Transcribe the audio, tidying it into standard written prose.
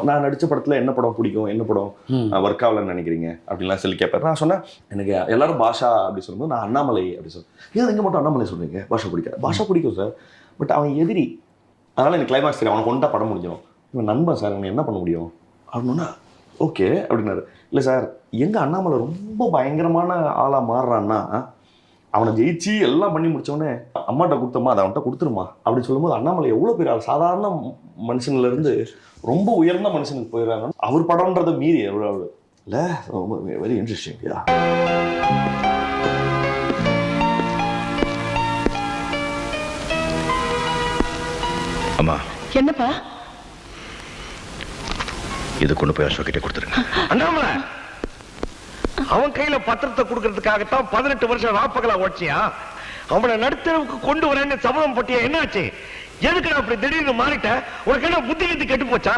நான் நடிச்ச படத்துல என்ன படம் பிடிக்கும், என்ன படம் ஒர்க் ஆகலன்னு நினைக்கிறீங்க அப்படின்லாம் சொல்லி கேட்பாரு. நான் சொன்னேன் எனக்கு எல்லாரும் பாஷா அப்படி சொல்லும்போது நான் அண்ணாமலை அப்படி சொல்லுவேன். ஏன் எங்க மட்டும் அண்ணாமலை சொல்றீங்க? பாஷா பிடிக்காது. பாஷா பிடிக்கும் சார், பட் அவன் எதிரி, அதனால எனக்கு கிளைமாக்ஸ் தெரியும், அவனை கொண்டா படம் முடிஞ்சிடும். இவன் நண்பன் சார், அவனை என்ன பண்ண முடியும் அப்படின்னா ஓகே அப்படின்னாரு. இல்லை சார், எங்க அண்ணாமலை ரொம்ப பயங்கரமான ஆளா மாறுறான்னா அவனை ஜெயிச்சு எல்லாம் பண்ணி முடிச்சோடனே அம்மாட்ட கொடுத்தம்மா அதை அவன்கிட்ட கொடுத்துருமா அப்படின்னு சொல்லும்போது அண்ணாமலை எவ்வளோ பெரிய ஆள், சாதாரண மனுஷன்ல இருந்து ரொம்ப உயர்ந்த மனுஷனுக்கு போயிடுறாங்க. அவர் படம்ன்றதை மீறி எவ்வளோ இல்லை, ரொம்ப வெரி இன்ட்ரெஸ்டிங். அம்மா என்னப்பா இது கொண்டு போய் அசோக் கிட்ட கொடுத்துருங்க. அண்ணாமலை அவன் கையில பத்திரத்தை கொடுக்கறதுக்காகத்தான் 18 வருஷம் ராப்பகலா ஓட்சியா? அவனை நடுத்தரவுக்கு கொண்டு வரேன்னு சபதம் பட்டியா? என்னாச்சு? எதுக்கு அப்படி திடீர்னு மாறிட்ட? உனக்கு என்ன புத்தி கெட்டு போச்சா?